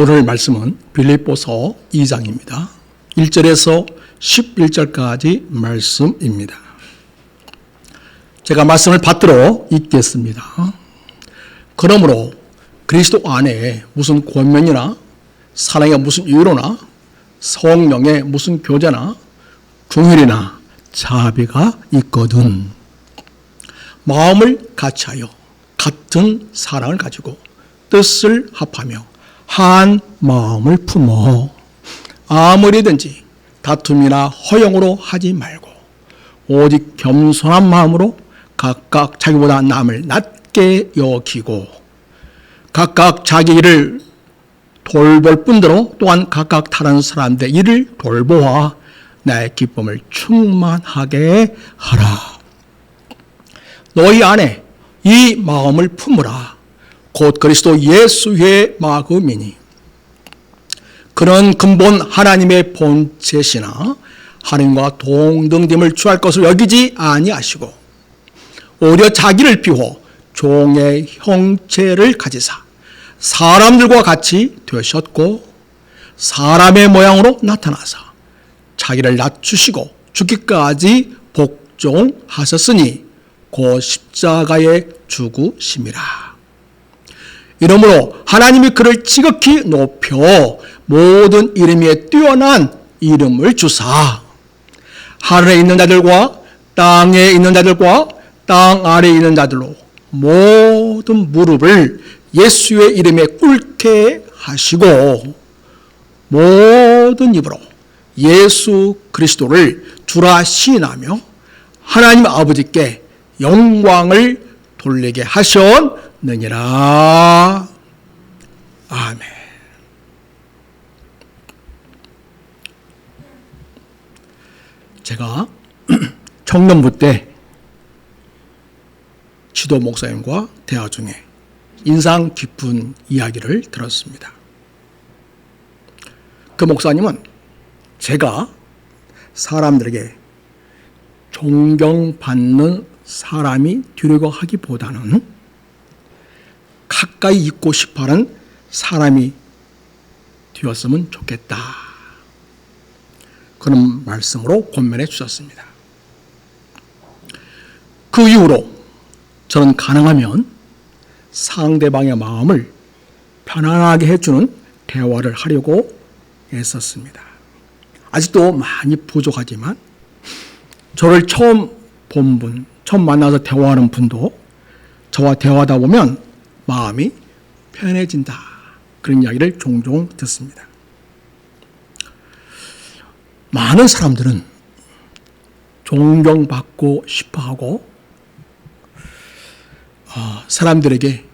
오늘 말씀은 빌립보서 2장입니다. 1절에서 11절까지 말씀입니다. 제가 말씀을 받들어 읽겠습니다. 그러므로 그리스도 안에 무슨 권면이나 사랑의 무슨 유로나 성령의 무슨 교제나 긍휼이나 자비가 있거든 마음을 같이하여 같은 사랑을 가지고 뜻을 합하며 한 마음을 품어 아무리든지 다툼이나 허영으로 하지 말고 오직 겸손한 마음으로 각각 자기보다 남을 낮게 여기고 각각 자기 일을 돌볼 뿐더러 또한 각각 다른 사람들의 일을 돌보아 나의 기쁨을 충만하게 하라. 너희 안에 이 마음을 품으라. 곧 그리스도 예수의 마음이니 그런 근본 하나님의 본체시나 하나님과 동등됨을 취할 것을 여기지 아니하시고 오히려 자기를 비워 종의 형체를 가지사 사람들과 같이 되셨고 사람의 모양으로 나타나사 자기를 낮추시고 죽기까지 복종하셨으니 곧 십자가에 죽으심이라. 이러므로 하나님이 그를 지극히 높여 모든 이름 위에 뛰어난 이름을 주사 하늘에 있는 자들과 땅에 있는 자들과 땅 아래에 있는 자들로 모든 무릎을 예수의 이름에 꿇게 하시고 모든 입으로 예수 그리스도를 주라 시인하며 하나님 아버지께 영광을 돌리게 하셨느니라. 아멘. 제가 청년부 때 지도 목사님과 대화 중에 인상 깊은 이야기를 들었습니다. 그 목사님은 제가 사람들에게 존경받는 사람이 되려고 하기보다는 가까이 있고 싶어하는 사람이 되었으면 좋겠다. 그런 말씀으로 권면해 주셨습니다. 그 이후로 저는 가능하면 상대방의 마음을 편안하게 해주는 대화를 하려고 애썼습니다. 아직도 많이 부족하지만 저를 처음 본 분, 처음 만나서 대화하는 분도 저와 대화하다 보면 마음이 편해진다. 그런 이야기를 종종 듣습니다. 많은 사람들은 존경받고 싶어하고 사람들에게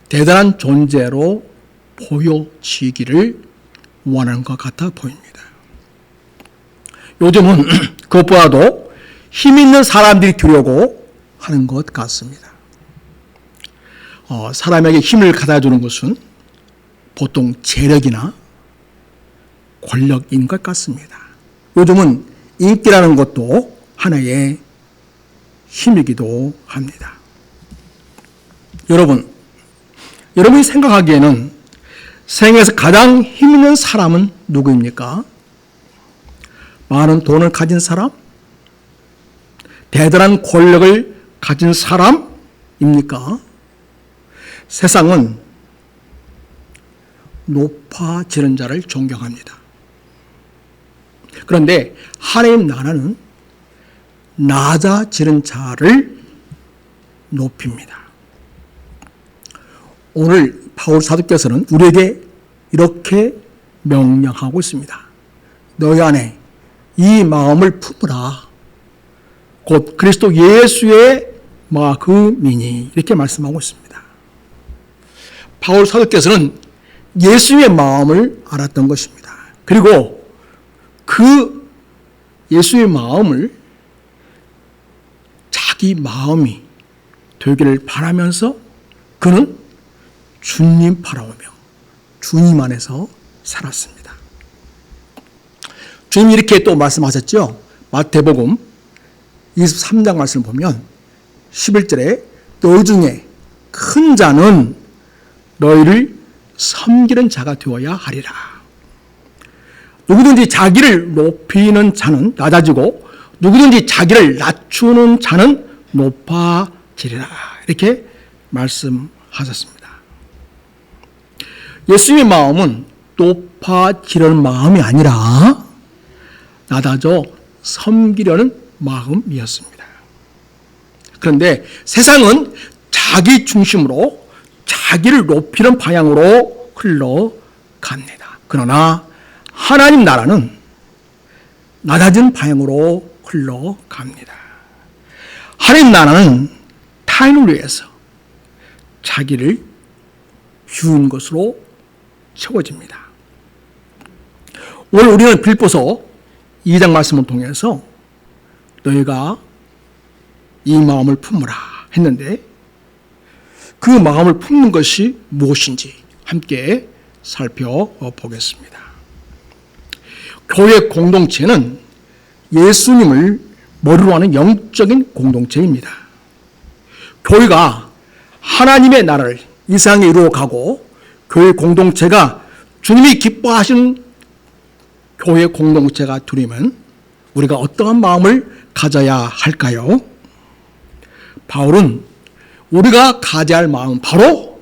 대단한 존재로 보여지기를 원하는 것 같아 보입니다. 요즘은 그것보다도 힘 있는 사람들이 되려고 하는 것 같습니다. 사람에게 힘을 가져주는 것은 보통 재력이나 권력인 것 같습니다. 요즘은 인기라는 것도 하나의 힘이기도 합니다. 여러분이 생각하기에는 세상에서 가장 힘 있는 사람은 누구입니까? 많은 돈을 가진 사람? 대단한 권력을 가진 사람입니까? 세상은 높아지는 자를 존경합니다. 그런데 하나님 나라는 낮아지는 자를 높입니다. 오늘 바울 사도께서는 우리에게 이렇게 명령하고 있습니다. 너희 안에 이 마음을 품으라. 곧 그리스도 예수의 마음이니 이렇게 말씀하고 있습니다. 바울 사도께서는 예수의 마음을 알았던 것입니다. 그리고 그 예수의 마음을 자기 마음이 되기를 바라면서 그는 주님 바라보며 주님 안에서 살았습니다. 주님이 이렇게 또 말씀하셨죠. 마태복음 23장 말씀을 보면 11절에 너희 중에 큰 자는 너희를 섬기는 자가 되어야 하리라. 누구든지 자기를 높이는 자는 낮아지고 누구든지 자기를 낮추는 자는 높아지리라. 이렇게 말씀하셨습니다. 예수님의 마음은 높아지려는 마음이 아니라 낮아져 섬기려는 마음이었습니다. 그런데 세상은 자기 중심으로 자기를 높이는 방향으로 흘러갑니다. 그러나 하나님 나라는 낮아진 방향으로 흘러갑니다. 하나님 나라는 타인을 위해서 자기를 비운 것으로 채워집니다. 오늘 우리는 빌립보서 2장 말씀을 통해서 너희가 이 마음을 품으라 했는데 그 마음을 품는 것이 무엇인지 함께 살펴보겠습니다. 교회 공동체는 예수님을 머리로 하는 영적인 공동체입니다. 교회가 하나님의 나라를 이 세상에 이루어가고 교회 공동체가 주님이 기뻐하시는 교회 공동체가 되려면 우리가 어떠한 마음을 가져야 할까요? 바울은 우리가 가져야 할 마음은 바로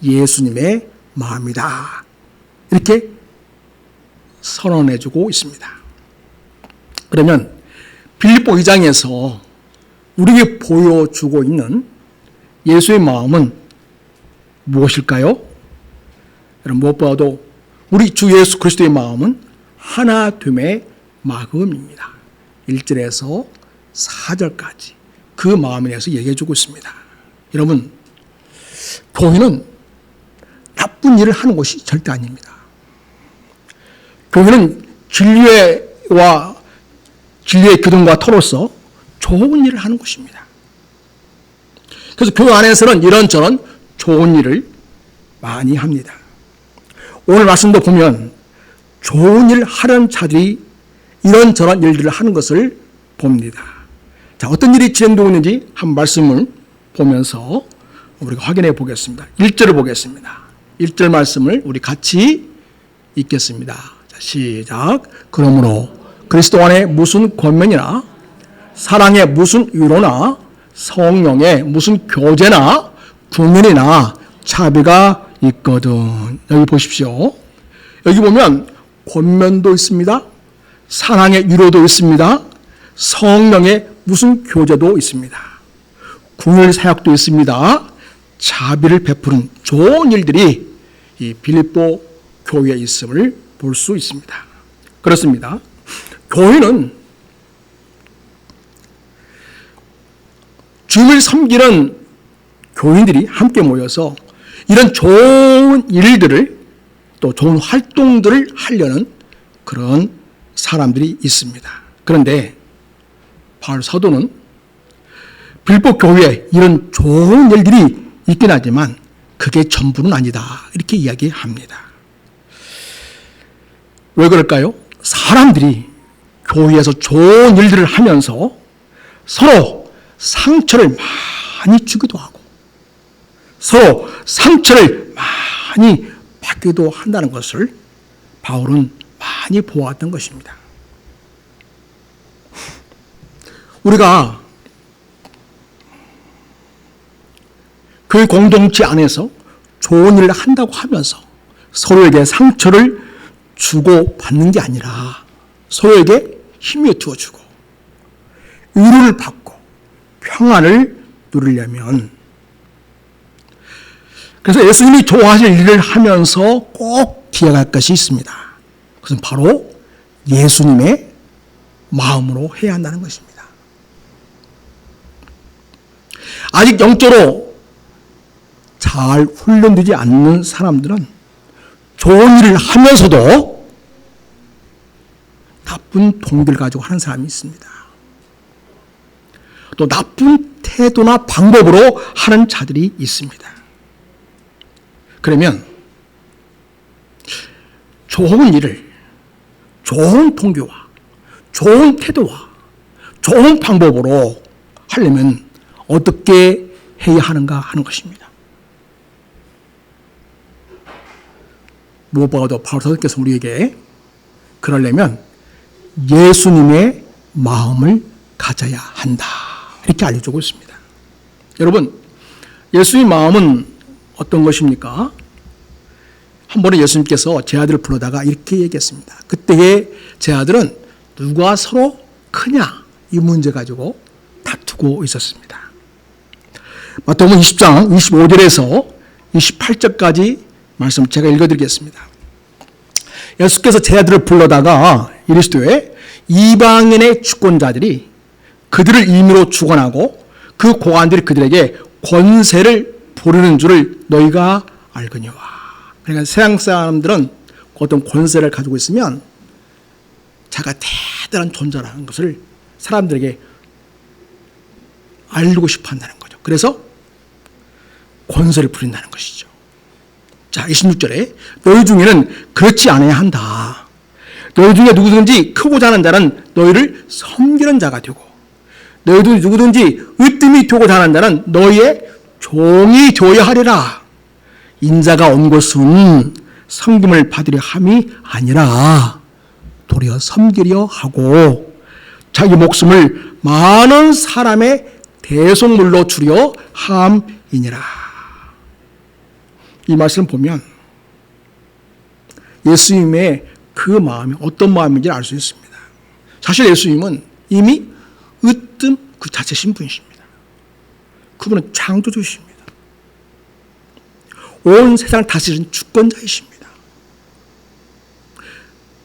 예수님의 마음이다. 이렇게 선언해주고 있습니다. 그러면 빌립보 2장에서 우리에게 보여주고 있는 예수의 마음은 무엇일까요? 여러분 무엇보다도 우리 주 예수 그리스도의 마음은 하나됨의 마음입니다. 1절에서 4절까지 그 마음에 대해서 얘기해주고 있습니다. 여러분 교회는 나쁜 일을 하는 곳이 절대 아닙니다. 교회는 진리의 기둥과 터로서 좋은 일을 하는 곳입니다. 그래서 교회 안에서는 이런저런 좋은 일을 많이 합니다. 오늘 말씀도 보면 좋은 일을 하려는 자들이 이런저런 일들을 하는 것을 봅니다. 자, 어떤 일이 진행되고 있는지 한 말씀을 보면서 우리가 확인해 보겠습니다. 1절을 보겠습니다. 1절 말씀을 우리 같이 읽겠습니다. 자, 시작. 그러므로 그리스도 안에 무슨 권면이나 사랑에 무슨 위로나 성령에 무슨 교제나 국면이나 차비가 있거든. 여기 보십시오. 여기 보면 권면도 있습니다. 사랑의 위로도 있습니다. 성령의 무슨 교제도 있습니다. 궁율 사역도 있습니다. 자비를 베푸는 좋은 일들이 이 빌립보 교회에 있음을 볼 수 있습니다. 그렇습니다. 교회는 주님을 섬기는 교인들이 함께 모여서 이런 좋은 일들을 또 좋은 활동들을 하려는 그런 사람들이 있습니다. 그런데 바울 사도는 빌립보 교회에 이런 좋은 일들이 있긴 하지만 그게 전부는 아니다. 이렇게 이야기합니다. 왜 그럴까요? 사람들이 교회에서 좋은 일들을 하면서 서로 상처를 많이 주기도 하고 서로 상처를 많이 받기도 한다는 것을 바울은 많이 보았던 것입니다. 우리가 그 공동체 안에서 좋은 일을 한다고 하면서 서로에게 상처를 주고 받는 게 아니라 서로에게 힘을 주어주고 위로를 받고 평안을 누리려면 그래서 예수님이 좋아하실 일을 하면서 꼭 기억할 것이 있습니다. 그것은 바로 예수님의 마음으로 해야 한다는 것입니다. 아직 영적으로 잘 훈련되지 않는 사람들은 좋은 일을 하면서도 나쁜 동기를 가지고 하는 사람이 있습니다. 또 나쁜 태도나 방법으로 하는 자들이 있습니다. 그러면 좋은 일을 좋은 동기와 좋은 태도와 좋은 방법으로 하려면 어떻게 해야 하는가 하는 것입니다. 무엇보다도 바울 사도께서 우리에게 그러려면 예수님의 마음을 가져야 한다. 이렇게 알려주고 있습니다. 여러분, 예수의 마음은 어떤 것입니까? 한 번에 예수님께서 제 아들을 불러다가 이렇게 얘기했습니다. 그때의 제 아들은 누가 서로 크냐? 이 문제 가지고 다투고 있었습니다. 마태복음 20장 25절에서 28절까지 말씀 제가 읽어드리겠습니다. 예수께서 제 아들을 불러다가 이르시되 이방인의 주권자들이 그들을 임의로 주관하고 그 고관들이 그들에게 권세를 부르는 줄을 너희가 알거니와. 그러니까 세상 사람들은 어떤 권세를 가지고 있으면 자가 대단한 존재라는 것을 사람들에게 알리고 싶어 한다는 거죠. 그래서 권세를 부린다는 것이죠. 자, 26절에 너희 중에는 그렇지 않아야 한다. 너희 중에 누구든지 크고자 하는 자는 너희를 섬기는 자가 되고 너희 중에 누구든지 으뜸이 되고자 하는 자는 너희의 종이 되어야 하리라. 인자가 온 것은 섬김을 받으려 함이 아니라 도리어 섬기려 하고 자기 목숨을 많은 사람의 대속물로 주려 함이니라. 이 말씀을 보면 예수님의 그 마음이 어떤 마음인지 알 수 있습니다. 사실 예수님은 이미 으뜸 그 자체신 분이십니다. 그분은 창조주이십니다. 온 세상을 다스리는 주권자이십니다.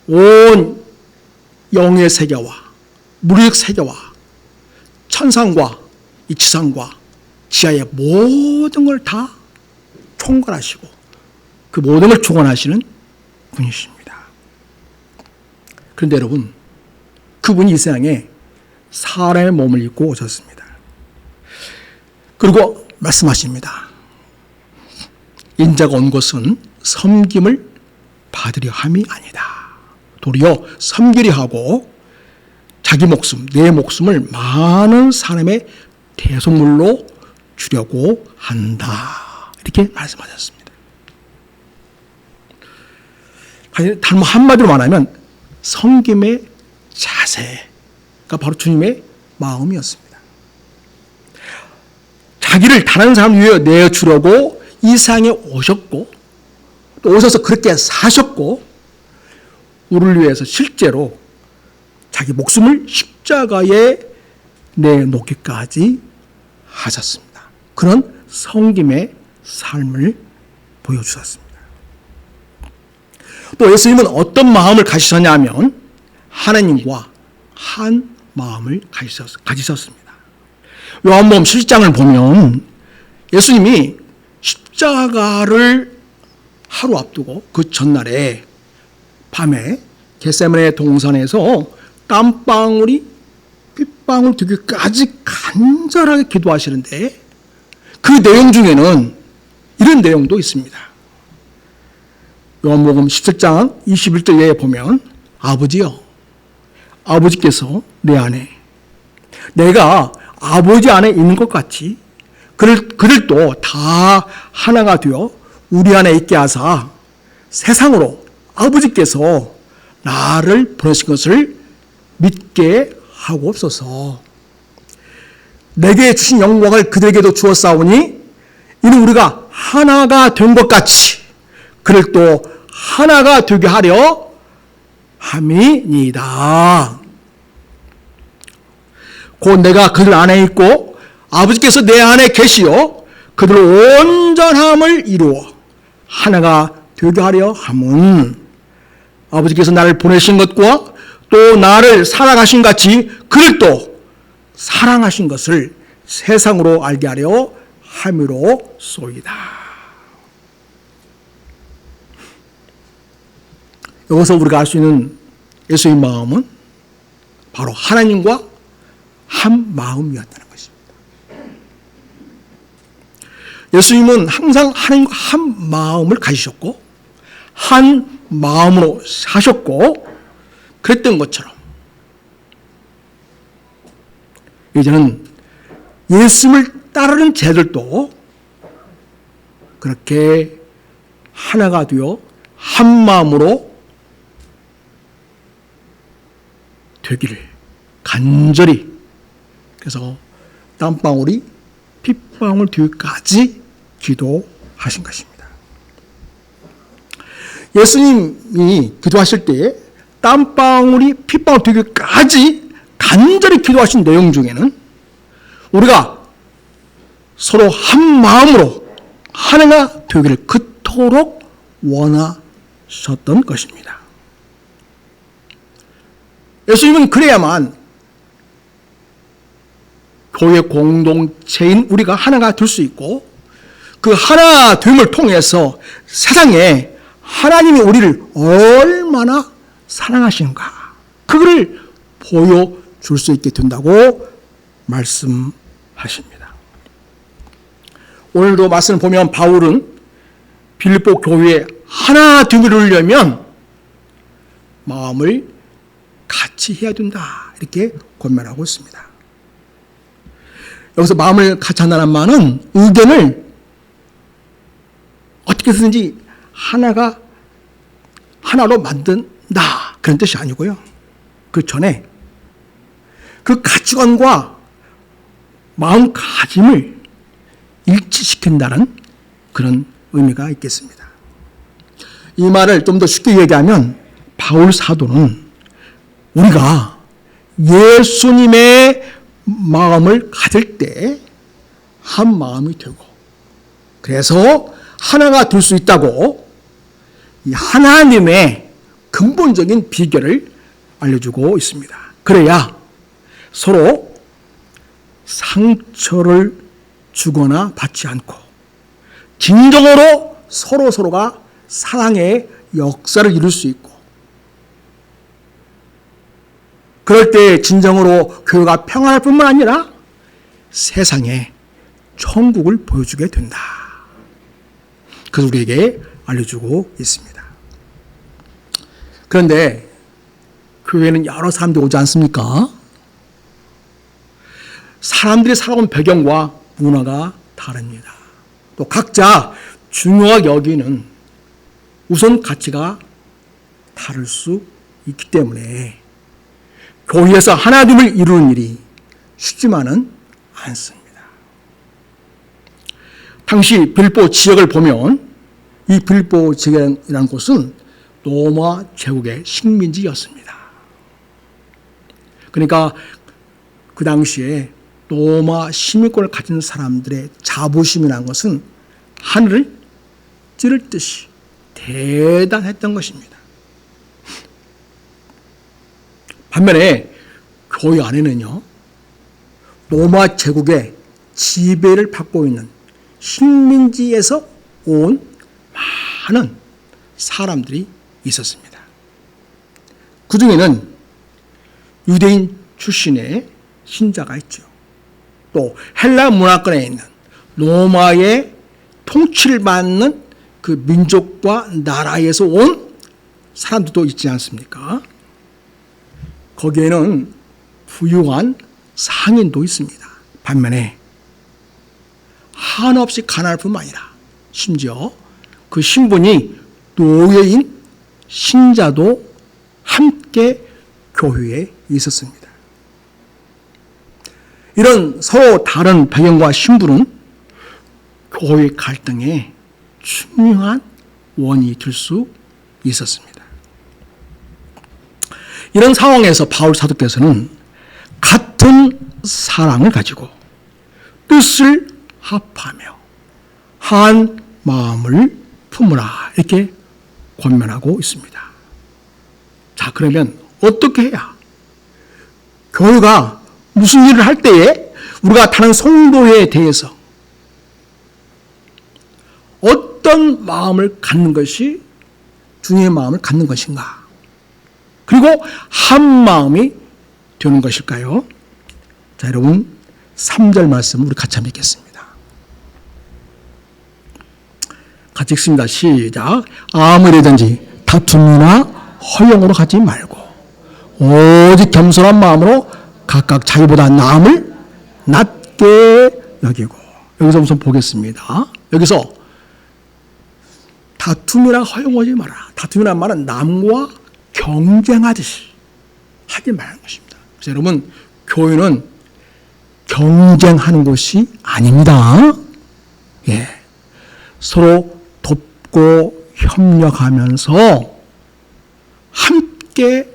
온 영의 세계와 물의 세계와 천상과 이 지상과 지하의 모든 걸 다 총괄하시고 그 모든 걸 주관하시는 분이십니다. 그런데 여러분, 그분이 이 세상에 사람의 몸을 입고 오셨습니다. 그리고 말씀하십니다. 인자가 온 것은 섬김을 받으려 함이 아니다. 도리어 섬기려 하고 자기 목숨, 내 목숨을 많은 사람의 대속물로 주려고 한다. 이렇게 말씀하셨습니다. 한마디로 말하면 섬김의 자세가 바로 주님의 마음이었습니다. 자기를 다른 사람 위해 내주려고 이 세상에 오셨고 또 오셔서 그렇게 사셨고 우리를 위해서 실제로 자기 목숨을 십자가에 내놓기까지 하셨습니다. 그런 섬김의 삶을 보여주셨습니다. 또 예수님은 어떤 마음을 가지셨냐면 하나님과 한 마음을 가지셨습니다. 요한복음 7장을 보면 예수님이 십자가를 하루 앞두고 그 전날에 밤에 겟세마네 동산에서 땀방울이 핏방울 되기까지 간절하게 기도하시는데 그 내용 중에는 이런 내용도 있습니다. 요한복음 17장 21절에 보면 아버지여, 아버지께서 내 안에 내가 아버지 안에 있는 것 같이 그들도 다 하나가 되어 우리 안에 있게 하사 세상으로 아버지께서 나를 보내신 것을 믿게 하옵소서. 내게 주신 영광을 그들에게도 주었사오니 이는 우리가 하나가 된 것 같이 그를 또 하나가 되게 하려 함이니이다. 곧 내가 그들 안에 있고 아버지께서 내 안에 계시어 그들을 온전함을 이루어 하나가 되게 하려 함은 아버지께서 나를 보내신 것과 또 나를 사랑하신 같이 그를 또 사랑하신 것을 세상으로 알게 하려 함이로소이다. 여기서 우리가 알 수 있는 예수의 마음은 바로 하나님과 한 마음이었다는 것입니다. 예수님은 항상 하나님과 한 마음을 가지셨고 한 마음으로 사셨고 그랬던 것처럼 이제는 예수님을 따르는 제들도 그렇게 하나가 되어 한 마음으로 되기를 간절히, 그래서 땀방울이 핏방울 되기까지 기도하신 것입니다. 예수님이 기도하실 때 땀방울이 핏방울 되기까지 간절히 기도하신 내용 중에는 우리가 서로 한 마음으로 하나가 되기를 그토록 원하셨던 것입니다. 예수님은 그래야만 교회 공동체인 우리가 하나가 될 수 있고, 그 하나 됨을 통해서 세상에 하나님이 우리를 얼마나 사랑하시는가, 그거를 보여줄 수 있게 된다고 말씀하십니다. 오늘도 말씀을 보면 바울은 빌립보 교회에 하나 됨을 이루려면 마음을 같이 해야 된다, 이렇게 권면하고 있습니다. 여기서 마음을 같이 한다는 말은 의견을 어떻게 해서든지 하나로 만든다, 그런 뜻이 아니고요. 그 전에 그 가치관과 마음가짐을 일치시킨다는 그런 의미가 있겠습니다. 이 말을 좀 더 쉽게 얘기하면 바울 사도는 우리가 예수님의 마음을 가질 때 한 마음이 되고, 그래서 하나가 될 수 있다고 이 하나님의 근본적인 비결을 알려주고 있습니다. 그래야 서로 상처를 주거나 받지 않고 진정으로 서로가 사랑의 역사를 이룰 수 있고, 그럴 때 진정으로 교회가 평안할 뿐만 아니라 세상에 천국을 보여주게 된다. 그래서 우리에게 알려주고 있습니다. 그런데 교회는 여러 사람들이 오지 않습니까? 사람들이 살아온 배경과 문화가 다릅니다. 또 각자 중요하게 여기는 우선 가치가 다를 수 있기 때문에 교회에서 하나됨을 이루는 일이 쉽지만은 않습니다. 당시 빌립보 지역을 보면 이 빌립보 지역이라는 곳은 로마 제국의 식민지였습니다. 그러니까 그 당시에 로마 시민권을 가진 사람들의 자부심이라는 것은 하늘을 찌를 듯이 대단했던 것입니다. 반면에 교회 안에는요, 로마 제국의 지배를 받고 있는 식민지에서 온 많은 사람들이 있었습니다. 그 중에는 유대인 출신의 신자가 있죠. 또 헬라 문화권에 있는 로마의 통치를 받는 그 민족과 나라에서 온 사람들도 있지 않습니까? 거기에는 부유한 상인도 있습니다. 반면에 한없이 가난할 뿐만 아니라 심지어 그 신분이 노예인 신자도 함께 교회에 있었습니다. 이런 서로 다른 배경과 신분은 교회 갈등의 중요한 원인이 될 수 있었습니다. 이런 상황에서 바울 사도께서는 같은 사랑을 가지고 뜻을 합하며 한 마음을 품으라, 이렇게 권면하고 있습니다. 자, 그러면 어떻게 해야 교회가 무슨 일을 할 때에 우리가 다른 성도에 대해서 어떤 마음을 갖는 것이 주님의 마음을 갖는 것인가, 그리고 한 마음이 되는 것일까요? 자, 여러분 3절 말씀 우리 같이 한번 읽겠습니다. 같이 읽습니다. 시작. 아무래든지 다툼이나 허용으로 하지 말고 오직 겸손한 마음으로 각각 자기보다 남을 낮게 여기고. 여기서 우선 보겠습니다. 여기서 다툼이라 허용하지 마라. 다툼이란 말은 남과 경쟁하듯이 하지 말라는 것입니다. 그래서 여러분, 교회는 경쟁하는 것이 아닙니다. 예. 서로 돕고 협력하면서 함께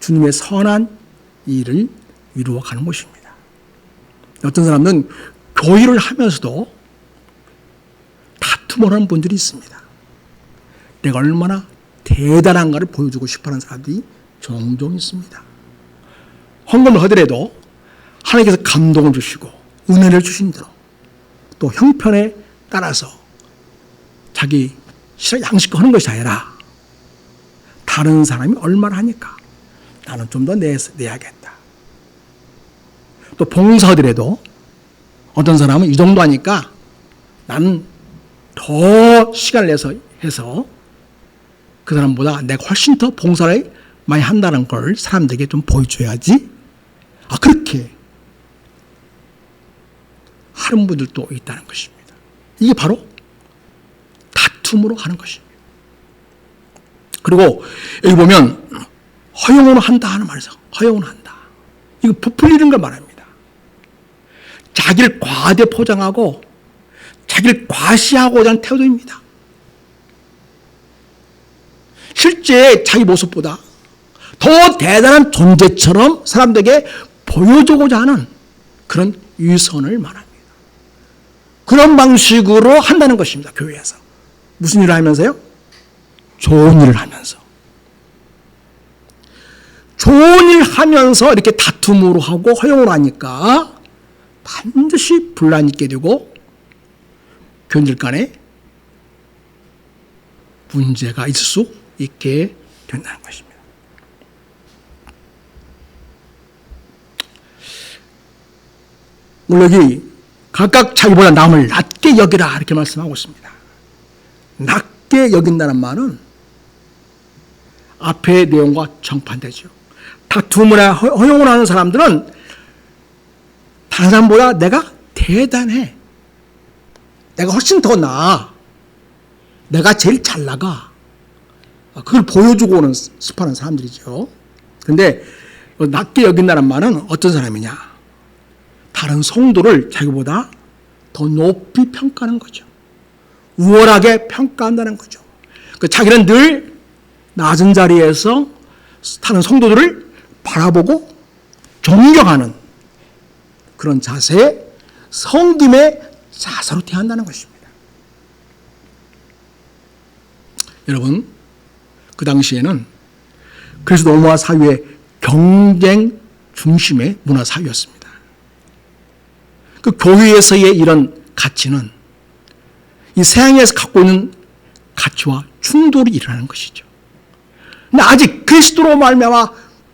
주님의 선한 일을 이루어가는 것입니다. 어떤 사람은 교회를 하면서도 다툼을 하는 분들이 있습니다. 내가 얼마나 대단한가를 보여주고 싶어하는 사람들이 종종 있습니다. 헌금을 하더라도 하나님께서 감동을 주시고 은혜를 주신 대로 또 형편에 따라서 자기 양식껏 하는 것이 아니라 다른 사람이 얼마나 하니까 나는 좀 더 내야겠다. 또 봉사하더라도 어떤 사람은 이 정도 하니까 나는 더 시간을 내서 해서 그 사람보다 내가 훨씬 더 봉사를 많이 한다는 걸 사람들에게 좀 보여줘야지. 그렇게 하는 분들도 있다는 것입니다. 이게 바로 다툼으로 하는 것입니다. 그리고 여기 보면 허용으로 한다 하는 말에서 허용으로 한다. 이거 부풀리는 걸 말합니다. 자기를 과대 포장하고 자기를 과시하고자 하는 태도입니다. 실제 자기 모습보다 더 대단한 존재처럼 사람들에게 보여주고자 하는 그런 위선을 말합니다. 그런 방식으로 한다는 것입니다. 교회에서. 무슨 일을 하면서요? 좋은 일을 하면서. 좋은 일 하면서 이렇게 다툼으로 하고 허용으로 하니까 반드시 분란이 있게 되고 교인들 간에 문제가 있을 수 있게 된다는 것입니다. 물론 여기 각각 자기보다 남을 낮게 여기라 이렇게 말씀하고 있습니다. 낮게 여긴다는 말은 앞의 내용과 정반대죠. 다툼을 허용을 하는 사람들은 다른 사람보다 내가 대단해. 내가 훨씬 더 나아. 내가 제일 잘 나가. 그걸 보여주고 오는 습하는 사람들이죠. 그런데 낮게 여긴다는 말은 어떤 사람이냐? 다른 성도를 자기보다 더 높이 평가하는 거죠. 우월하게 평가한다는 거죠. 자기는 늘 낮은 자리에서 다른 성도들을 바라보고 존경하는 그런 자세에 섬김의 자세로 대한다는 것입니다. 여러분, 그 당시에는 그리스도 로마 사회의 경쟁 중심의 문화 사회였습니다. 그 교회에서의 이런 가치는 이 세상에서 갖고 있는 가치와 충돌이 일어나는 것이죠. 근데 아직 그리스도로 말미암아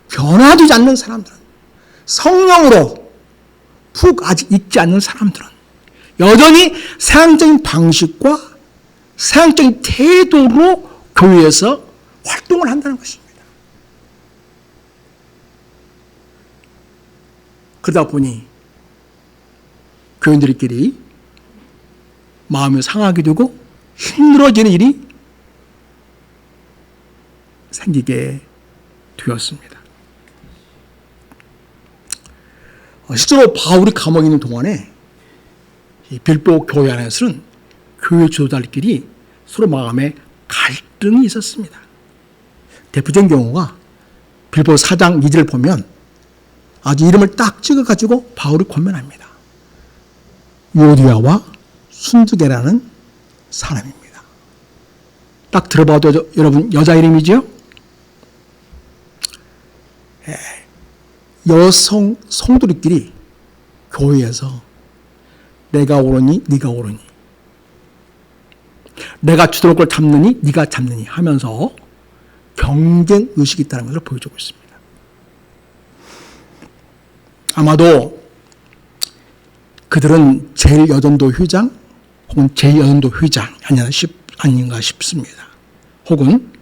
변화되지 않는 사람들은, 성령으로 푹 아직 있지 않는 사람들은 여전히 세상적인 방식과 세상적인 태도로 교회에서 활동을 한다는 것입니다. 그러다 보니 교인들끼리 마음이 상하게 되고 힘들어지는 일이 생기게 되었습니다. 실제로 바울이 감옥에 있는 동안에 이 빌보 교회 안에서는 교회 지도자들끼리 서로 마음에 갈등이 있었습니다. 대표적인 경우가 빌보 4장 2절을 보면 아주 이름을 딱 찍어가지고 바울이 권면합니다. 요디아와 순두계라는 사람입니다. 딱 들어봐도 여러분 여자 이름이죠? 여성 성도들끼리 교회에서 내가 옳으니 네가 옳으니, 내가 주도록을 잡느니 네가 잡느니 하면서 경쟁 의식이 있다는 것을 보여주고 있습니다. 아마도 그들은 제1여전도 회장 혹은 제2여전도 회장 아닌가 싶습니다. 혹은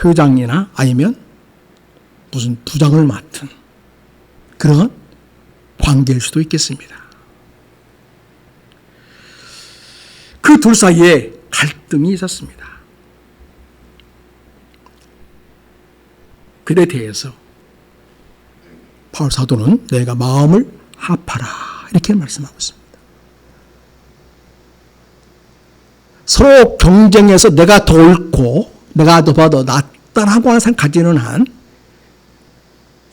회장이나 아니면 무슨 부장을 맡은 그런 관계일 수도 있겠습니다. 그 둘 사이에 갈등이 있었습니다. 그에 대해서 바울 사도는 내가 마음을 합하라 이렇게 말씀하고 있습니다. 서로 경쟁해서 내가 더 옳고 내가 더 낫다라고 항상 가지는 한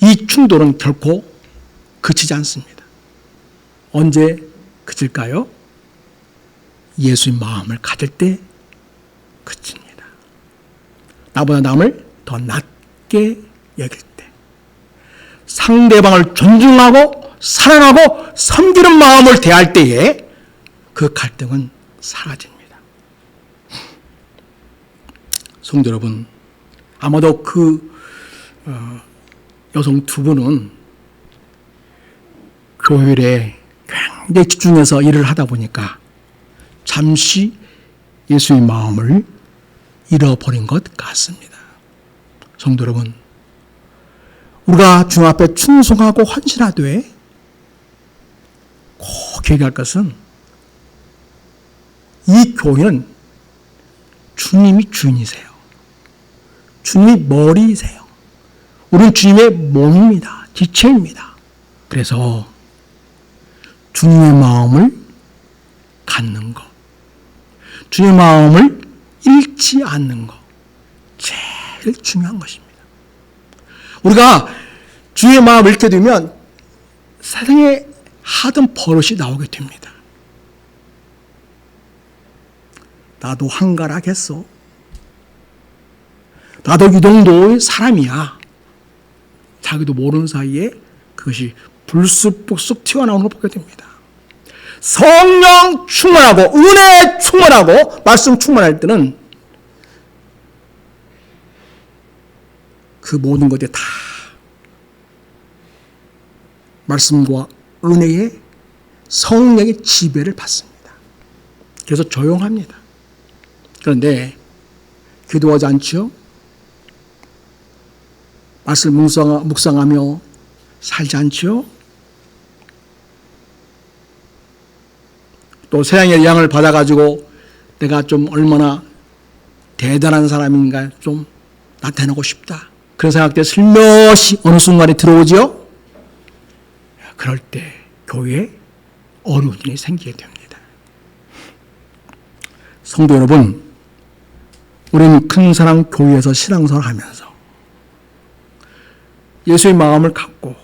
이 충돌은 결코 그치지 않습니다. 언제 그칠까요? 예수의 마음을 가질 때 그칩니다. 나보다 남을 더 낫게 여길 때, 상대방을 존중하고 사랑하고 섬기는 마음을 대할 때에 그 갈등은 사라집니다. 성도 여러분, 아마도 그 여성 두 분은 교회에 굉장히 집중해서 일을 하다 보니까 잠시 예수의 마음을 잃어버린 것 같습니다. 성도 여러분, 우리가 주님 앞에 충성하고 헌신하되 꼭 기억할 것은 이 교회는 주님이 주인이세요. 주님이 머리이세요. 우리는 주님의 몸입니다. 지체입니다. 그래서 주님의 마음을 갖는 것, 주님의 마음을 잃지 않는 것, 제일 중요한 것입니다. 우리가 주의 마음을 잃게 되면 세상에 하던 버릇이 나오게 됩니다. 나도 한가락했어. 나도 이 정도의 사람이야. 자기도 모르는 사이에 그것이 불쑥불쑥 튀어나오는 걸 보게 됩니다. 성령 충만하고 은혜 충만하고 말씀 충만할 때는 그 모든 것들이 다 말씀과 은혜의 성령의 지배를 받습니다. 그래서 조용합니다. 그런데 기도하지 않죠? 말씀 묵상하며 살지 않죠? 또 세상의 영향을 받아가지고 내가 좀 얼마나 대단한 사람인가 좀 나타내고 싶다. 그런 생각들 슬며시 어느 순간에 들어오죠? 그럴 때 교회에 어려움이 생기게 됩니다. 성도 여러분, 우리는 큰 사랑 교회에서 신앙생활을 하면서 예수의 마음을 갖고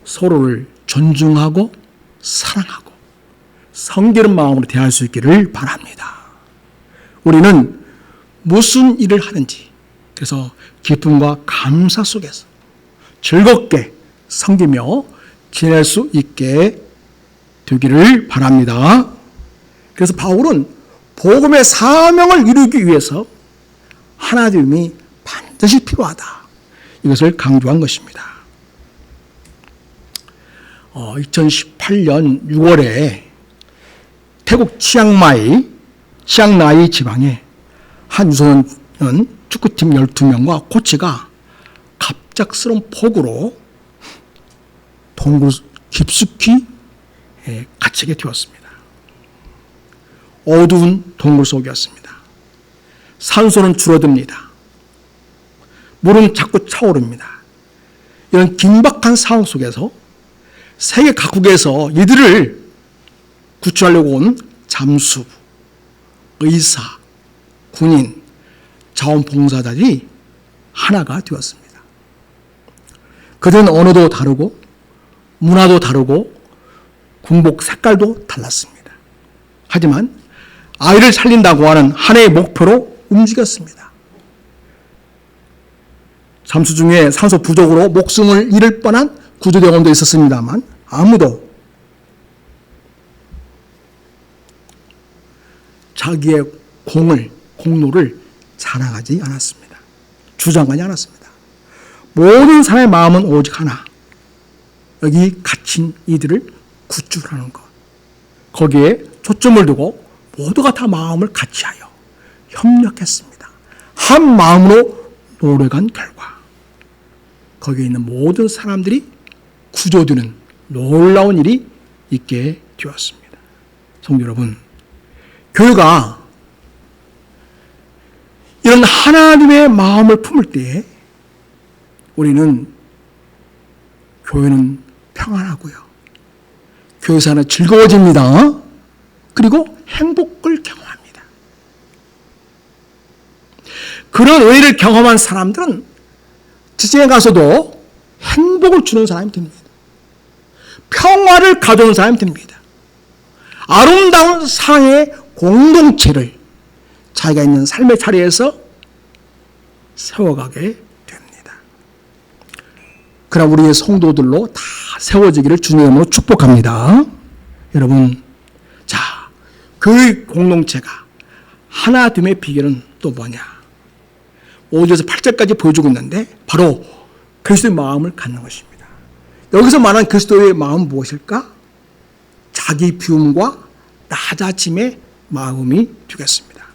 서로를 존중하고 사랑하고 섬기는 마음으로 대할 수 있기를 바랍니다. 우리는 무슨 일을 하든지 그래서 기쁨과 감사 속에서 즐겁게 섬기며 지낼 수 있게 되기를 바랍니다. 그래서 바울은 복음의 사명을 이루기 위해서 하나님이 반드시 필요하다. 이것을 강조한 것입니다. 2018년 6월에 태국 치앙마이 지방에 한 유소년 축구팀 12명과 코치가 갑작스러운 폭우로 동굴 깊숙이 갇히게 되었습니다. 어두운 동굴 속이었습니다. 산소는 줄어듭니다. 물은 자꾸 차오릅니다. 이런 긴박한 상황 속에서 세계 각국에서 이들을 구출하려고 온 잠수부, 의사, 군인, 자원봉사자들이 하나가 되었습니다. 그들은 언어도 다르고 문화도 다르고 군복 색깔도 달랐습니다. 하지만 아이를 살린다고 하는 하나의 목표로 움직였습니다. 잠수 중에 산소 부족으로 목숨을 잃을 뻔한 구조대원도 있었습니다만 아무도 자기의 공로를 자랑하지 않았습니다. 주장하지 않았습니다. 모든 사람의 마음은 오직 하나. 여기 갇힌 이들을 구출하는 것. 거기에 초점을 두고 모두가 다 마음을 같이하여 협력했습니다. 한 마음으로 노력한 결과 거기에 있는 모든 사람들이 구조되는 놀라운 일이 있게 되었습니다. 성도 여러분, 교회가 이런 하나님의 마음을 품을 때 우리는 교회는 평안하고요. 교회사는 즐거워집니다. 그리고 행복을 경험합니다. 그런 의를 경험한 사람들은 지정에 가서도 행복을 주는 사람이 됩니다. 평화를 가져오는 사람이 됩니다. 아름다운 사랑의 공동체를 자기가 있는 삶의 자리에서 세워가게 됩니다. 그럼 우리의 성도들로 다 세워지기를 주님의 이름으로 축복합니다. 여러분, 자, 그 공동체가 하나 됨의 비결은 또 뭐냐? 5절에서 8절까지 보여주고 있는데 바로 그리스도의 마음을 갖는 것입니다. 여기서 말하는 그리스도의 마음은 무엇일까? 자기 비움과 낮아짐의 마음이 되겠습니다.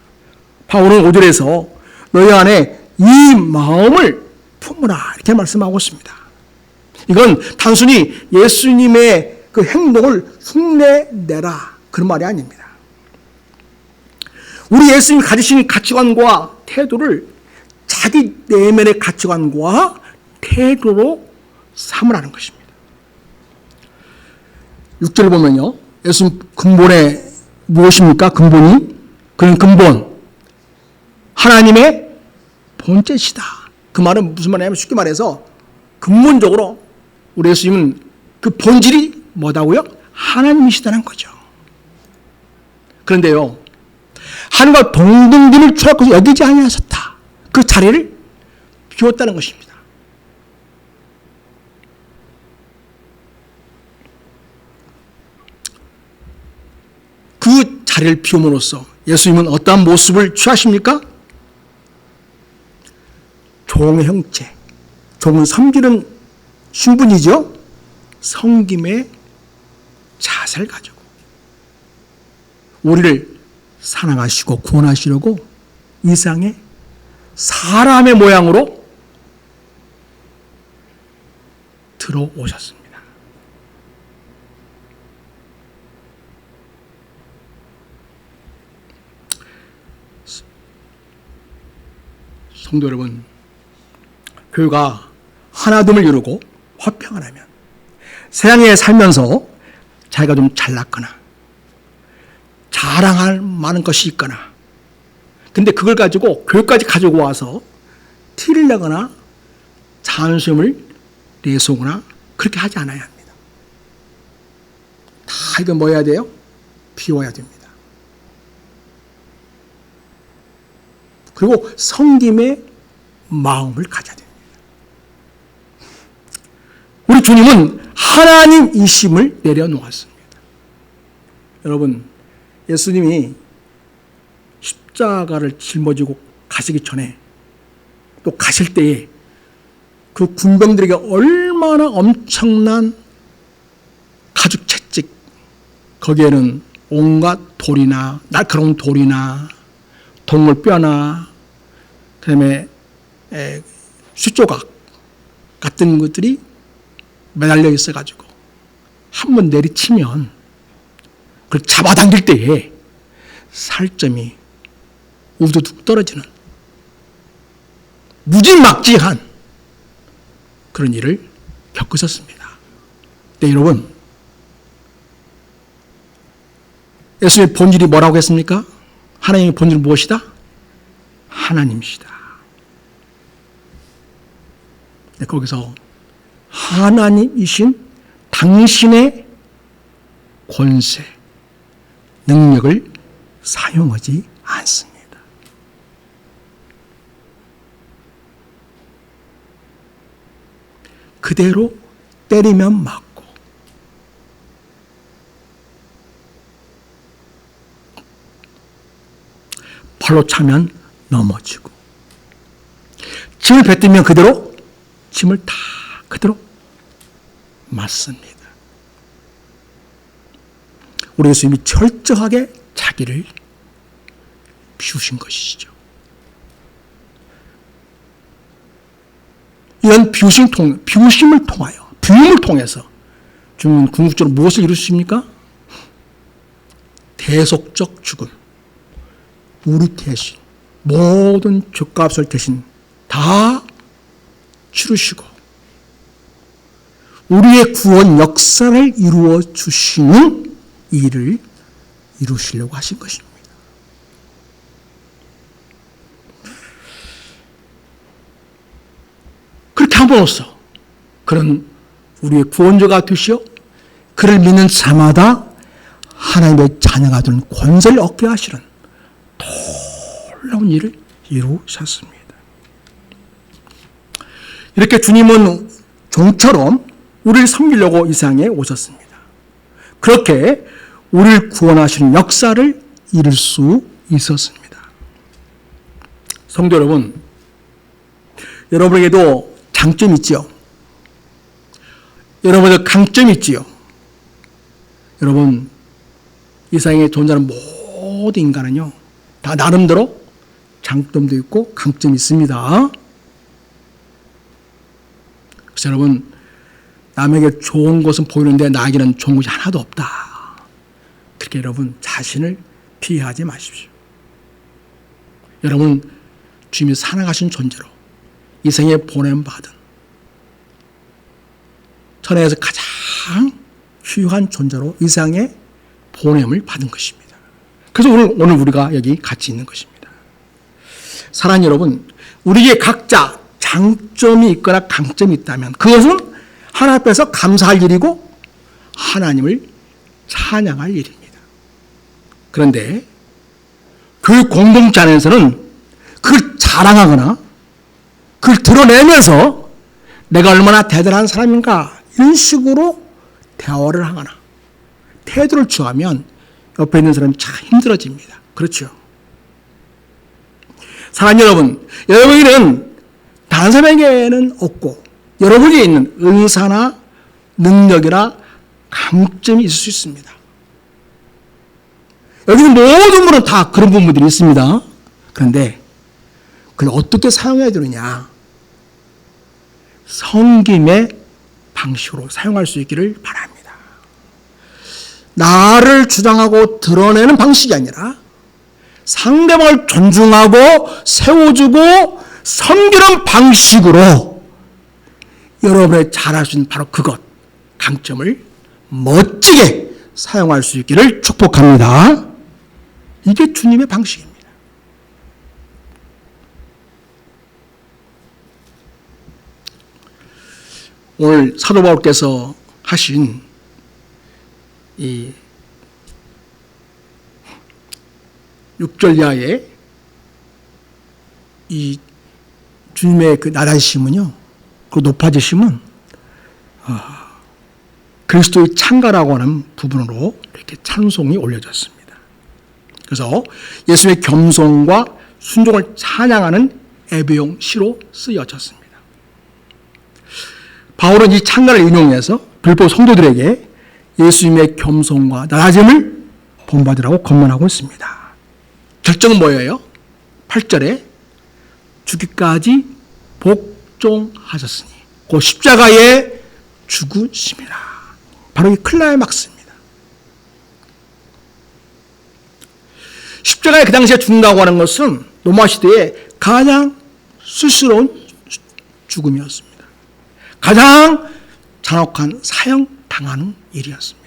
바울은 5절에서 너희 안에 이 마음을 품으라 이렇게 말씀하고 있습니다. 이건 단순히 예수님의 그 행동을 흉내내라 그런 말이 아닙니다. 우리 예수님이 가지신 가치관과 태도를 자기 내면의 가치관과 태도로 삼으라는 것입니다. 6절을 보면요. 예수님 근본에 무엇입니까? 근본이? 그는 근본. 하나님의 본체시다. 그 말은 무슨 말이냐면 쉽게 말해서 근본적으로 우리 예수님은 그 본질이 뭐다고요? 하나님이시다는 거죠. 그런데요. 하나님과 동등됨을 취할 것을 여기지 아니하셨다. 그 자리를 비웠다는 것입니다. 그 자리를 비움으로써 예수님은 어떠한 모습을 취하십니까? 종의 형체. 종은 섬기는 신분이죠. 섬김의 자세를 가지고 우리를 사랑하시고 구원하시려고 이 세상에 사람의 모양으로 들어오셨습니다. 성도 여러분, 교회가 하나됨을 이루고 화평하려면 세상에 살면서 자기가 좀 잘났거나 자랑할 만한 것이 있거나 근데 그걸 가지고 교회까지 가지고 와서 티를 내거나 자존심을 내세우거나 그렇게 하지 않아야 합니다. 다 이거 뭐 해야 돼요? 비워야 됩니다. 그리고 섬김의 마음을 가져야 됩니다. 우리 주님은 하나님이심을 내려놓았습니다. 여러분, 예수님이 십자가를 짊어지고 가시기 전에 또 가실 때에 그 군병들에게 얼마나 엄청난 가죽 채찍, 거기에는 온갖 돌이나 날카로운 돌이나 동물 뼈나 그다음에 숫조각 같은 것들이 매달려 있어가지고 한 번 내리치면 그걸 잡아당길 때에 살점이 우두둑 떨어지는 무지막지한 그런 일을 겪으셨습니다. 네, 여러분, 예수님의 본질이 뭐라고 했습니까? 하나님의 본질은 무엇이다? 하나님이시다. 네, 거기서 하나님이신 당신의 권세, 능력을 사용하지 않습니다. 그대로 때리면 맞고 발로 차면 넘어지고 침을 뱉으면 그대로 침을 다 그대로 맞습니다. 우리 예수님이 철저하게 자기를 비우신 것이죠. 이런 비우심을 통하여, 비움을 통해서 주님은 궁극적으로 무엇을 이루십니까? 대속적 죽음, 우리 대신 모든 죄값을 대신 다 치르시고 우리의 구원 역사를 이루어 주시는 일을 이루시려고 하신 것입니다. 그렇게 함으로써 그런 우리의 구원자가 되시어 그를 믿는 자마다 하나님의 자녀가 되는 권세를 얻게 하시는 놀라운 일을 이루셨습니다. 이렇게 주님은 종처럼 우리를 섬기려고 이 세상에 오셨습니다. 그렇게 우리를 구원하시는 역사를 이룰 수 있었습니다. 성도 여러분, 여러분에게도 장점이 있지요. 여러분에게 강점이 있지요. 여러분, 이 세상에 존재하는 모든 인간은요, 다 나름대로 장점도 있고 강점이 있습니다. 그래서 여러분, 남에게 좋은 것은 보이는데 나에게는 좋은 것이 하나도 없다. 그렇게 여러분 자신을 비하하지 마십시오. 여러분, 주님이 살아가신 존재로 이 생에 보냄받은 천하에서 가장 귀한 존재로 이 세상에 보냄을 받은 것입니다. 그래서 오늘 우리가 여기 같이 있는 것입니다. 사랑하는 여러분, 우리에게 각자 장점이 있거나 강점이 있다면 그것은 하나님 앞에서 감사할 일이고 하나님을 찬양할 일입니다. 그런데 그 공동체 안에서는 그걸 자랑하거나 그걸 드러내면서 내가 얼마나 대단한 사람인가 이런 식으로 대화를 하거나 태도를 취하면 옆에 있는 사람이 참 힘들어집니다. 그렇죠? 사랑하는 여러분, 여러분에게는 다른 사람에게는 없고 여러분에게 있는 은사나 능력이나 강점이 있을 수 있습니다. 여기는 모든 분은 다 그런 부분들이 있습니다. 그런데 그걸 어떻게 사용해야 되느냐? 섬김의 방식으로 사용할 수 있기를 바랍니다. 나를 주장하고 드러내는 방식이 아니라 상대방을 존중하고 세워주고 섬기는 방식으로 여러분의 잘할 수 있는 바로 그것, 강점을 멋지게 사용할 수 있기를 축복합니다. 이게 주님의 방식입니다. 오늘 사도 바울께서 하신 이 6절 이하의 이 주님의 그 나다심은요, 그 높아지심은 그리스도의 창가라고 하는 부분으로 이렇게 찬송이 올려졌습니다. 그래서 예수의 겸손과 순종을 찬양하는 애배용 시로 쓰여졌습니다. 바울은 이 창가를 인용해서 빌보 성도들에게 예수님의 겸손과 낮아짐을 본받으라고 권면하고 있습니다. 결정은 뭐예요? 8절에 죽기까지 복종하셨으니 그 십자가에 죽으심이라. 바로 이 클라이막스입니다. 십자가에 그 당시에 죽는다고 하는 것은 로마 시대에 가장 수스러운 죽음이었습니다. 가장 잔혹한 사형당하는 일이었습니다.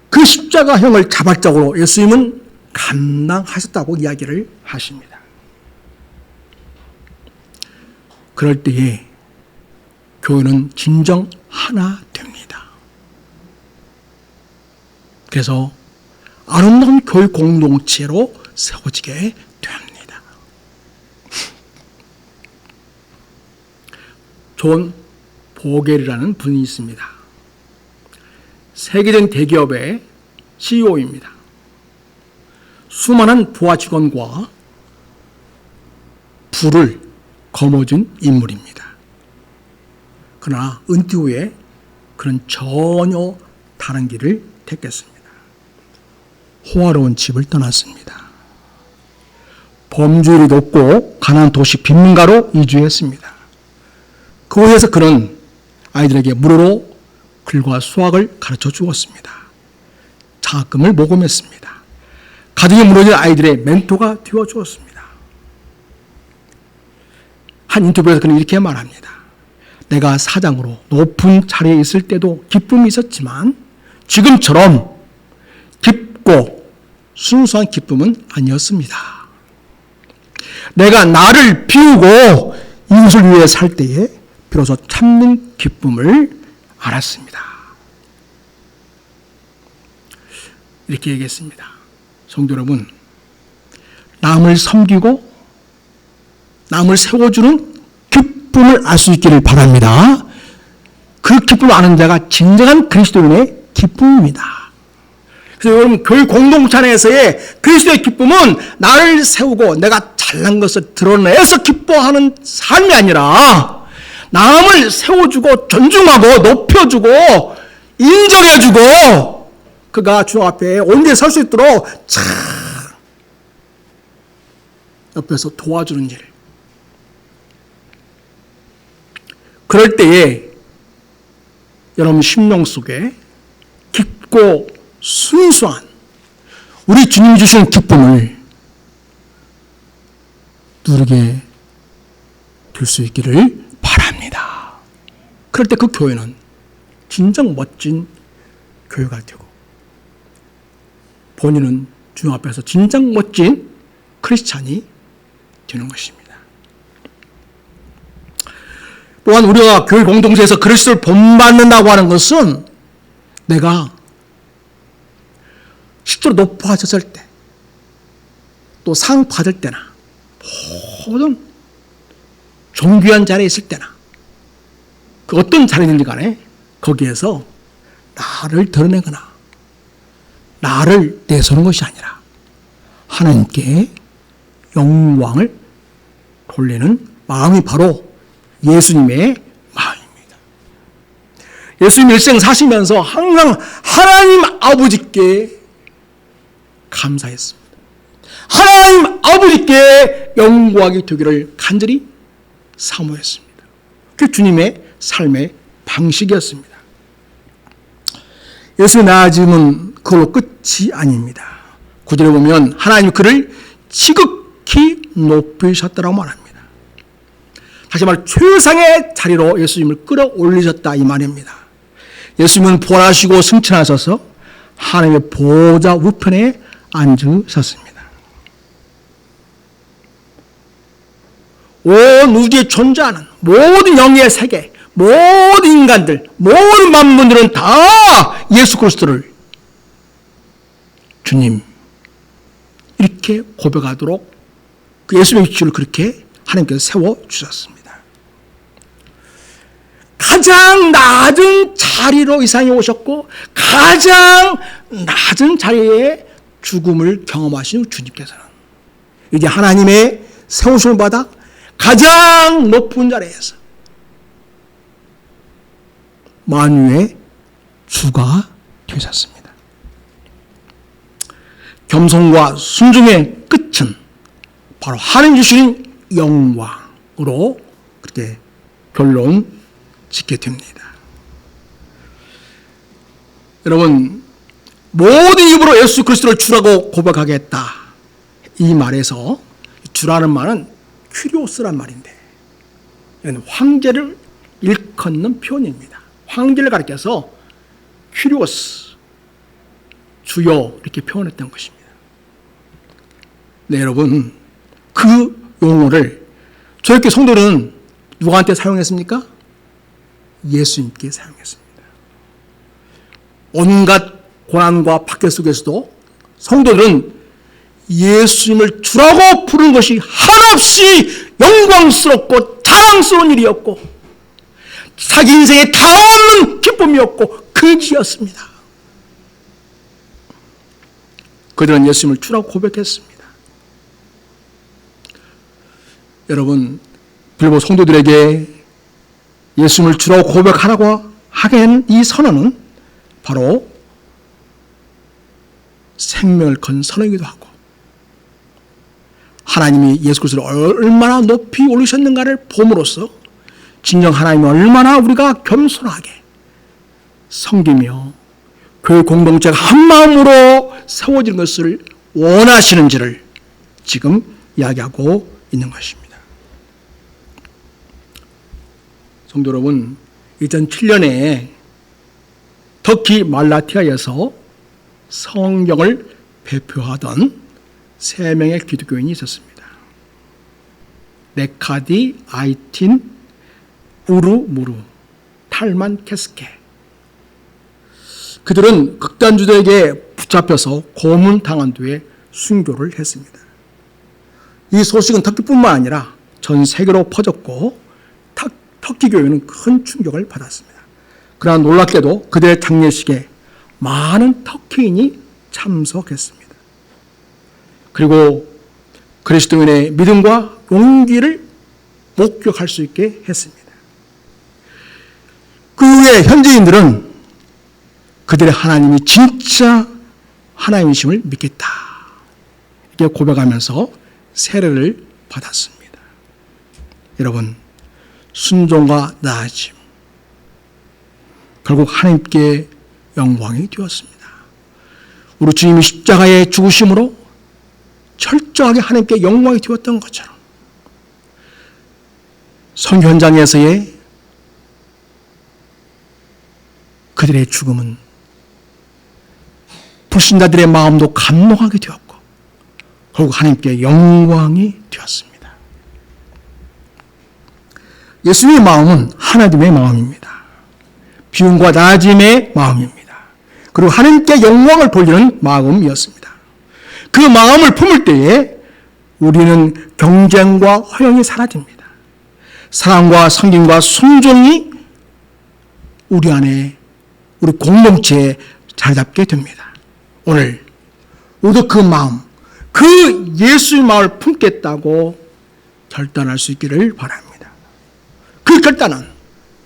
그 십자가형을 자발적으로 예수님은 감당하셨다고 이야기를 하십니다. 그럴 때에 교회는 진정 하나 됩니다. 그래서 아름다운 교회 공동체로 세워지게 됩니다. 존 보겔이라는 분이 있습니다. 세계적인 대기업의 CEO입니다. 수많은 부하 직원과 부를 거머쥔 인물입니다. 그러나 은퇴 후에 그는 전혀 다른 길을 택했습니다. 호화로운 집을 떠났습니다. 범죄율이 높고 가난한 도시 빈민가로 이주했습니다. 그곳에서 그는 아이들에게 무료로 글과 수학을 가르쳐 주었습니다. 장학금을 모금했습니다. 가정이 무너진 아이들의 멘토가 되어주었습니다. 한 인터뷰에서 그는 이렇게 말합니다. 내가 사장으로 높은 자리에 있을 때도 기쁨이 있었지만 지금처럼 깊고 순수한 기쁨은 아니었습니다. 내가 나를 비우고 이웃을 위해 살 때에 비로소 참는 기쁨을 알았습니다. 이렇게 얘기했습니다. 성도 여러분, 남을 섬기고 남을 세워주는 기쁨을 알 수 있기를 바랍니다. 그 기쁨을 아는 자가 진정한 그리스도인의 기쁨입니다. 그래서 여러분, 교회 공동체 안에서의 그리스도의 기쁨은 나를 세우고 내가 잘난 것을 드러내서 기뻐하는 삶이 아니라 남을 세워주고 존중하고 높여주고 인정해주고 그가 주님 앞에 온전히 설 수 있도록 참 옆에서 도와주는 일. 그럴 때에 여러분 심령 속에 깊고 순수한 우리 주님이 주시는 기쁨을 누리게 될 수 있기를 바랍니다. 그럴 때 그 교회는 진정 멋진 교회가 되고 본인은 주님 앞에서 진정 멋진 크리스찬이 되는 것입니다. 또한 우리가 교회 공동체에서 그리스도를 본받는다고 하는 것은 내가 실제로 높아졌을 때, 또 상 받을 때나, 모든 존귀한 자리에 있을 때나, 그 어떤 자리든지 간에 거기에서 나를 드러내거나, 나를 내세우는 것이 아니라 하나님께 영광을 돌리는 마음이 바로 예수님의 마음입니다. 예수님 일생 사시면서 항상 하나님 아버지께 감사했습니다. 하나님 아버지께 영광이 되기를 간절히 사모했습니다. 그게 주님의 삶의 방식이었습니다. 예수의 나아짐은 그걸로 끝이 아닙니다. 9절에 보면 하나님이 그를 지극히 높이셨다고 말합니다. 다시 말해 최상의 자리로 예수님을 끌어올리셨다 이 말입니다. 예수님은 부활하시고 승천하셔서 하나님의 보좌 우편에 앉으셨습니다. 온 우주에 존재하는 모든 영의 세계, 모든 인간들, 모든 만물들은 다 예수 그리스도를 주님 이렇게 고백하도록 그 예수님의 위치를 그렇게 하나님께서 세워주셨습니다. 가장 낮은 자리로 이 세상에 오셨고 가장 낮은 자리에 죽음을 경험하신 주님께서는 이제 하나님의 세우심을 받아 가장 높은 자리에서 만유의 주가 되셨습니다. 겸손과 순종의 끝은 바로 하나님 주신 영광으로 그렇게 결론 짓게 됩니다. 여러분, 모든 입으로 예수 그리스도를 주라고 고백하겠다. 이 말에서 주라는 말은 큐리오스란 말인데 이건 황제를 일컫는 표현입니다. 황제를 가리켜서 큐리오스, 주여 이렇게 표현했던 것입니다. 네, 여러분, 그 용어를 저렇게 성도는 누구한테 사용했습니까? 예수님께 사용했습니다. 온갖 고난과 박해 속에서도 성도들은 예수님을 주라고 부르는 것이 한없이 영광스럽고 자랑스러운 일이었고 자기 인생에 다없는 기쁨이었고 근지였습니다. 그들은 예수님을 주라고 고백했습니다. 여러분, 빌보 성도들에게 예수님을 주라고 고백하라고 하게 한 이 선언은 바로 생명을 건 선언이기도 하고 하나님이 예수 그리스도를 얼마나 높이 올리셨는가를 봄으로써 진정 하나님이 얼마나 우리가 겸손하게 섬기며 교회 공동체가 한 마음으로 세워지는 것을 원하시는지를 지금 이야기하고 있는 것입니다. 성도 여러분, 2007년에 터키 말라티아에서 성경을 배표하던 3명의 기독교인이 있었습니다. 레카디, 아이틴, 우르무르, 탈만 케스케. 그들은 극단주도에게 붙잡혀서 고문당한 뒤에 순교를 했습니다. 이 소식은 터키뿐만 아니라 전 세계로 퍼졌고 터키 교회는 큰 충격을 받았습니다. 그러나 놀랍게도 그들의 장례식에 많은 터키인이 참석했습니다. 그리고 그리스도인의 믿음과 용기를 목격할 수 있게 했습니다. 그 후에 현지인들은 그들의 하나님이 진짜 하나님이심을 믿겠다, 이렇게 고백하면서 세례를 받았습니다. 여러분, 순종과 나아짐, 결국 하나님께 영광이 되었습니다. 우리 주님이 십자가의 죽으심으로 철저하게 하나님께 영광이 되었던 것처럼 선교 현장에서의 그들의 죽음은 불신자들의 마음도 감동하게 되었고 결국 하나님께 영광이 되었습니다. 예수님의 마음은 하나님의 마음입니다. 비움과 나아짐의 마음입니다. 그리고 하나님께 영광을 돌리는 마음이었습니다. 그 마음을 품을 때에 우리는 경쟁과 허영이 사라집니다. 사랑과 섬김과 순종이 우리 안에, 우리 공동체에 자리 잡게 됩니다. 오늘 우리도 그 마음, 그 예수의 마음을 품겠다고 결단할 수 있기를 바랍니다. 그 결단은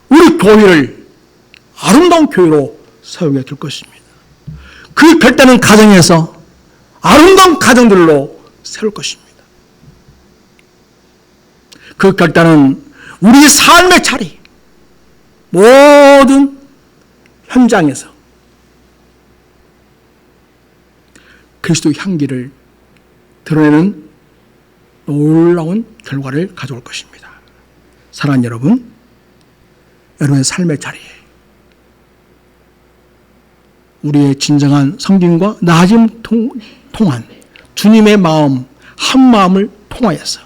우리 교회를 아름다운 교회로 세우게 될 것입니다. 그 결단은 가정에서 아름다운 가정들로 세울 것입니다. 그 결단은 우리의 삶의 자리, 모든 현장에서 그리스도의 향기를 드러내는 놀라운 결과를 가져올 것입니다. 사랑하는 여러분, 여러분의 삶의 자리에 우리의 진정한 섬김과 나아짐 통한 주님의 마음, 한 마음을 통하여서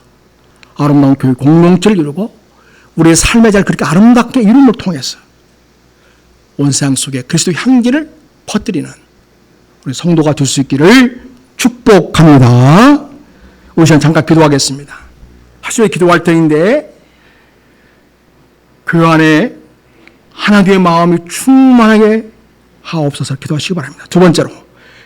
아름다운 교회 공동체를 이루고 우리의 삶의 자리를 그렇게 아름답게 이룸을 통해서 온 세상 속에 그리스도의 향기를 퍼뜨리는 우리 성도가 될 수 있기를 축복합니다. 우리 시간 잠깐 기도하겠습니다. 하루에 기도할 때인데 그 안에 하나님의 마음이 충만하게 하옵소서 기도하시기 바랍니다. 두 번째로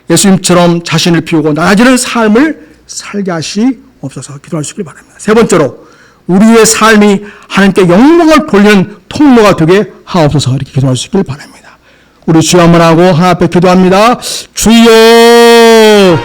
예수님처럼 자신을 비우고 나아지는 삶을 살게 하시옵소서 기도할 수 있기를 바랍니다. 세 번째로 우리의 삶이 하나님께 영광을 돌리는 통로가 되게 하옵소서 이렇게 기도할 수 있기를 바랍니다. 우리 주여 한번 하고 하나 앞에 기도합니다. 주여,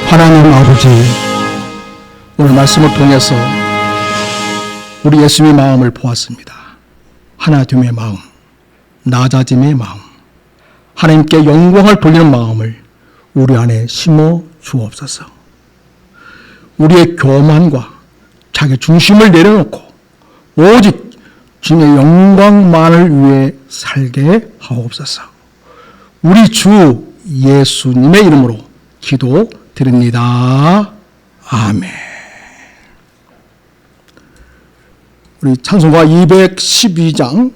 하나님 아버지, 오늘 말씀을 통해서 우리 예수님의 마음을 보았습니다. 하나됨의 마음, 낮아짐의 마음, 하나님께 영광을 돌리는 마음을 우리 안에 심어 주옵소서. 우리의 교만과 자기 중심을 내려놓고 오직 주님의 영광만을 위해 살게 하옵소서. 우리 주 예수님의 이름으로 기도드립니다. 아멘. 우리 찬송가 212장